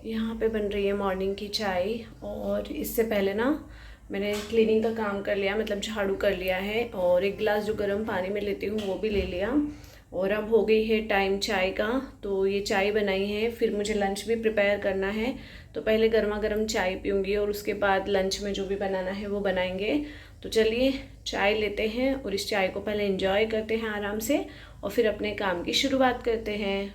यहाँ पे बन रही है मॉर्निंग की चाय। और इससे पहले ना मैंने क्लीनिंग का काम कर लिया, मतलब झाड़ू कर लिया है, और एक गिलास जो गर्म पानी में लेती हूँ वो भी ले लिया। और अब हो गई है टाइम चाय का, तो ये चाय बनाई है, फिर मुझे लंच भी प्रिपेयर करना है। तो पहले गर्मा गर्म चाय पीऊँगी और उसके बाद लंच में जो भी बनाना है वो बनाएंगे। तो चलिए चाय लेते हैं और इस चाय को पहले एंजॉय करते हैं आराम से, और फिर अपने काम की शुरुआत करते हैं।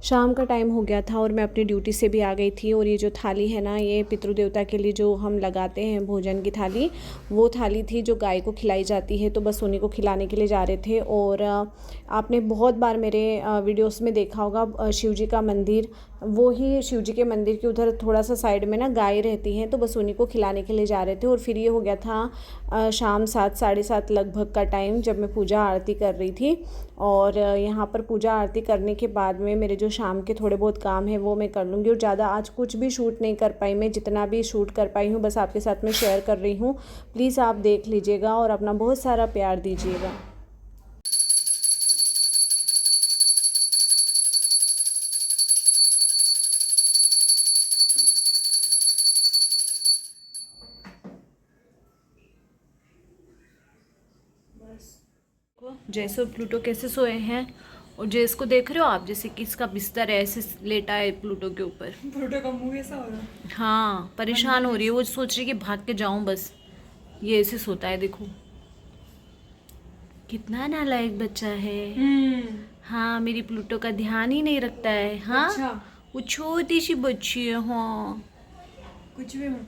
शाम का टाइम हो गया था और मैं अपनी ड्यूटी से भी आ गई थी। और ये जो थाली है ना, ये पितृ देवता के लिए जो हम लगाते हैं भोजन की थाली, वो थाली थी जो गाय को खिलाई जाती है। तो बस उन्हीं को खिलाने के लिए जा रहे थे। और आपने बहुत बार मेरे वीडियोस में देखा होगा शिव जी का मंदिर, वो ही शिव जी के मंदिर के उधर थोड़ा सा साइड में ना गाय रहती हैं, तो बस उन्हीं को खिलाने के लिए जा रहे थे। और फिर ये हो गया था शाम 7 साढ़े 7 लगभग का टाइम, जब मैं पूजा आरती कर रही थी। और यहाँ पर पूजा आरती करने के बाद में मेरे जो शाम के थोड़े बहुत काम है वो मैं कर लूँगी। और ज़्यादा आज कुछ भी शूट नहीं कर पाई मैं, जितना भी शूट कर पाई हूँ बस आपके साथ में शेयर कर रही हूँ। प्लीज़ आप देख लीजिएगा और अपना बहुत सारा प्यार दीजिएगा। जैसे प्लूटो कैसे सोए हैं, और जैसे को देख रहे हो आप, जैसे कि इसका बिस्तर है, ऐसे लेटा है प्लूटो के ऊपर। प्लूटो का मुंह ऐसा हो रहा है। हाँ, परेशान हो रही है वो, सोच रही है कि भाग के जाऊं बस। ये ऐसे सोता है, देखो कितना नालायक बच्चा है। हाँ, मेरी प्लूटो का ध्यान ही नहीं रखता है। हाँ अच्छा। वो छोटी सी बच्ची है। हाँ कुछ भी मत।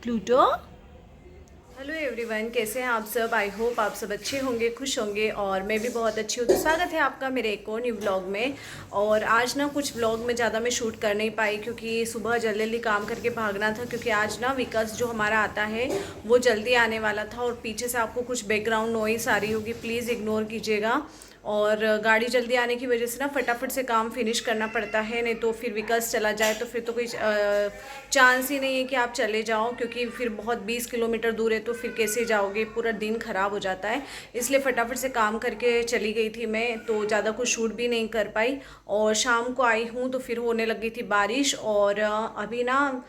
प्लूटो। हेलो एवरीवन, कैसे हैं आप सब? आई होप आप सब अच्छे होंगे, खुश होंगे, और मैं भी बहुत अच्छी हूँ। तो स्वागत है आपका मेरे एक और न्यू व्लॉग में। और आज ना कुछ व्लॉग में ज़्यादा मैं शूट कर नहीं पाई, क्योंकि सुबह जल्दी जल्दी काम करके भागना था। क्योंकि आज ना विकास जो हमारा आता है वो जल्दी आने वाला था। और पीछे से आपको कुछ बैकग्राउंड नॉइस आ रही होगी, प्लीज़ इग्नोर कीजिएगा। और गाड़ी जल्दी आने की वजह से ना फटाफट से काम फिनिश करना पड़ता है, नहीं तो फिर विकास चला जाए तो फिर तो कोई चांस ही नहीं है कि आप चले जाओ। क्योंकि फिर बहुत 20 किलोमीटर दूर है, तो फिर कैसे जाओगे, पूरा दिन ख़राब हो जाता है। इसलिए फटाफट से काम करके चली गई थी मैं, तो ज़्यादा कुछ शूट भी नहीं कर पाई। और शाम को आई हूँ तो फिर होने लग गई थी बारिश। और अभी ना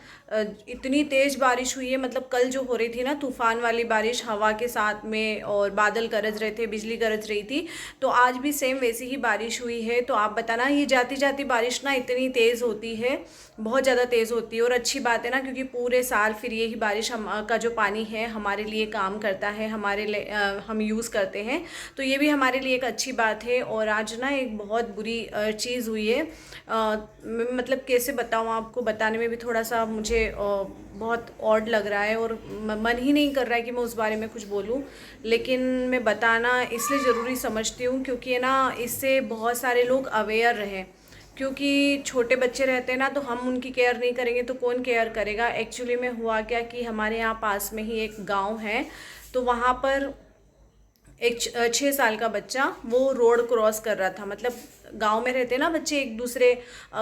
इतनी तेज़ बारिश हुई है, मतलब कल जो हो रही थी ना तूफ़ान वाली बारिश हवा के साथ में, और बादल गरज रहे थे, बिजली गरज रही थी, तो आज भी सेम वैसी ही बारिश हुई है। तो आप बताना, ये जाती जाती बारिश ना इतनी तेज़ होती है, बहुत ज़्यादा तेज़ होती है। और अच्छी बात है ना, क्योंकि पूरे साल फिर यही बारिश हम का जो पानी है हमारे लिए काम करता है, हमारे लिए हम यूज़ करते हैं, तो ये भी हमारे लिए एक अच्छी बात है। और आज ना एक बहुत बुरी चीज़ हुई है, मतलब कैसे बताऊँ आपको, बताने में भी थोड़ा सा मुझे बहुत ऑड लग रहा है, और मन ही नहीं कर रहा है कि मैं उस बारे में कुछ बोलूँ। लेकिन मैं बताना इसलिए ज़रूरी समझती हूँ क्योंकि है ना, इससे बहुत सारे लोग अवेयर रहें। क्योंकि छोटे बच्चे रहते हैं ना, तो हम उनकी केयर नहीं करेंगे तो कौन केयर करेगा। एक्चुअली में हुआ क्या कि हमारे यहाँ पास में ही एक गांव है, तो वहाँ पर एक 6 साल का बच्चा वो रोड क्रॉस कर रहा था। मतलब गांव में रहते हैं ना बच्चे, एक दूसरे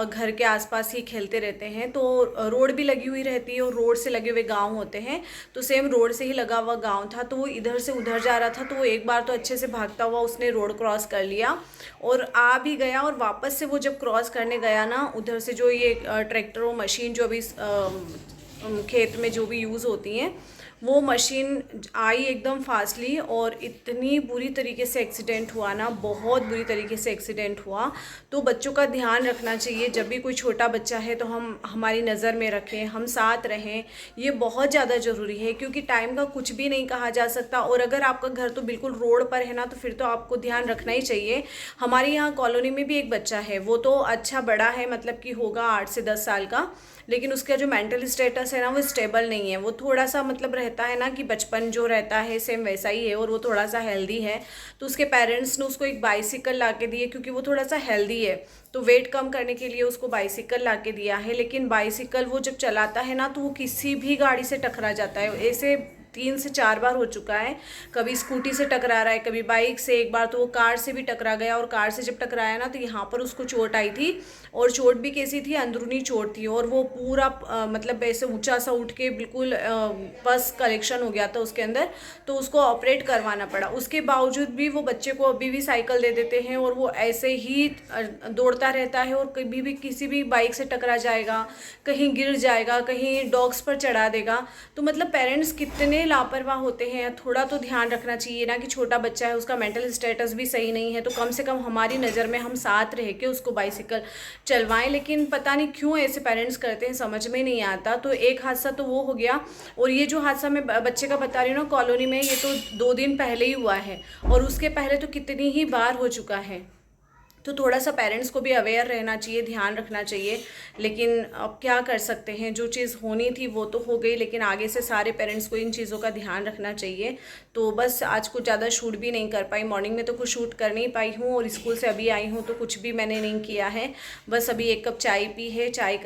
घर के आसपास ही खेलते रहते हैं, तो रोड भी लगी हुई रहती है और रोड से लगे हुए गांव होते हैं। तो सेम रोड से ही लगा हुआ गांव था, तो वो इधर से उधर जा रहा था। तो वो एक बार तो अच्छे से भागता हुआ उसने रोड क्रॉस कर लिया और आ भी गया। और वापस से वो जब क्रॉस करने गया ना, उधर से जो ये ट्रैक्टर और मशीन जो भी खेत में जो भी यूज़ होती हैं, वो मशीन आई एकदम फास्टली, और इतनी बुरी तरीके से एक्सीडेंट हुआ ना, बहुत बुरी तरीके से एक्सीडेंट हुआ। तो बच्चों का ध्यान रखना चाहिए, जब भी कोई छोटा बच्चा है तो हम हमारी नज़र में रखें, हम साथ रहें, ये बहुत ज़्यादा ज़रूरी है। क्योंकि टाइम का कुछ भी नहीं कहा जा सकता। और अगर आपका घर तो बिल्कुल रोड पर है ना, तो फिर तो आपको ध्यान रखना ही चाहिए। हमारे यहाँ कॉलोनी में भी एक बच्चा है, वो तो अच्छा बड़ा है, मतलब कि होगा 8 से 10 साल का, लेकिन उसका जो मेंटल स्टेटस है ना वो स्टेबल नहीं है। वो थोड़ा सा मतलब रहता है ना कि बचपन जो रहता है सेम वैसा ही है, और वो थोड़ा सा हेल्दी है। तो उसके पेरेंट्स ने उसको एक बाइसिकल ला के दी है, क्योंकि वो थोड़ा सा हेल्दी है, तो वेट कम करने के लिए उसको बाइसिकल ला के दिया है। लेकिन बाइसिकल वो जब चलाता है ना, तो वो किसी भी गाड़ी से टकरा जाता है। ऐसे 3 से 4 बार हो चुका है। कभी स्कूटी से टकरा रहा है, कभी बाइक से, एक बार तो वो कार से भी टकरा गया और कार से जब टकराया ना तो यहाँ पर उसको चोट आई थी। और चोट भी कैसी थी, अंदरूनी चोट थी और वो पूरा मतलब ऐसे ऊंचा सा उठ के बिल्कुल पस कलेक्शन हो गया था उसके अंदर, तो उसको ऑपरेट करवाना पड़ा। उसके बावजूद भी वो बच्चे को अभी भी साइकिल दे देते हैं और वो ऐसे ही दौड़ता रहता है और कभी भी किसी भी बाइक से टकरा जाएगा, कहीं गिर जाएगा, कहीं डॉग्स पर चढ़ा देगा। तो मतलब पेरेंट्स कितने लापरवाह होते हैं, थोड़ा तो ध्यान रखना चाहिए ना कि छोटा बच्चा है, उसका मेंटल स्टेटस भी सही नहीं है, तो कम से कम हमारी नज़र में हम साथ रह के उसको बाइसिकल चलवाएं। लेकिन पता नहीं क्यों ऐसे पेरेंट्स करते हैं, समझ में नहीं आता। तो एक हादसा तो वो हो गया, और ये जो हादसा मैं बच्चे का बता रही हूँ ना कॉलोनी में, ये तो 2 दिन पहले ही हुआ है और उसके पहले तो कितनी ही बार हो चुका है। तो थोड़ा सा पेरेंट्स को भी अवेयर रहना चाहिए, ध्यान रखना चाहिए। लेकिन अब क्या कर सकते हैं, जो चीज़ होनी थी वो तो हो गई, लेकिन आगे से सारे पेरेंट्स को इन चीज़ों का ध्यान रखना चाहिए। तो बस आज कुछ ज़्यादा शूट भी नहीं कर पाई, मॉर्निंग में तो कुछ शूट कर नहीं पाई हूँ और स्कूल से अभी आई हूँ तो कुछ भी मैंने नहीं किया है। बस अभी 1 कप चाय पी है, चाय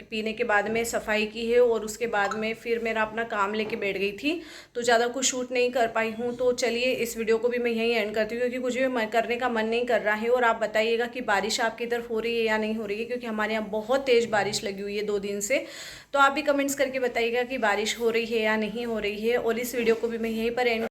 पीने के बाद में सफाई की है और उसके बाद में फिर मेरा अपना काम लेके बैठ गई थी, तो ज़्यादा कुछ शूट नहीं कर पाई हूँ। तो चलिए इस वीडियो को भी मैं यहीं एंड करती हूँ, क्योंकि कुछ भी करने का मन नहीं कर रहा है। और आप बताइए कि बारिश आपकी तरफ हो रही है या नहीं हो रही है, क्योंकि हमारे यहाँ बहुत तेज़ बारिश लगी हुई है 2 दिन से। तो आप भी कमेंट्स करके बताइएगा कि बारिश हो रही है या नहीं हो रही है। और इस वीडियो को भी मैं यहीं पर एंड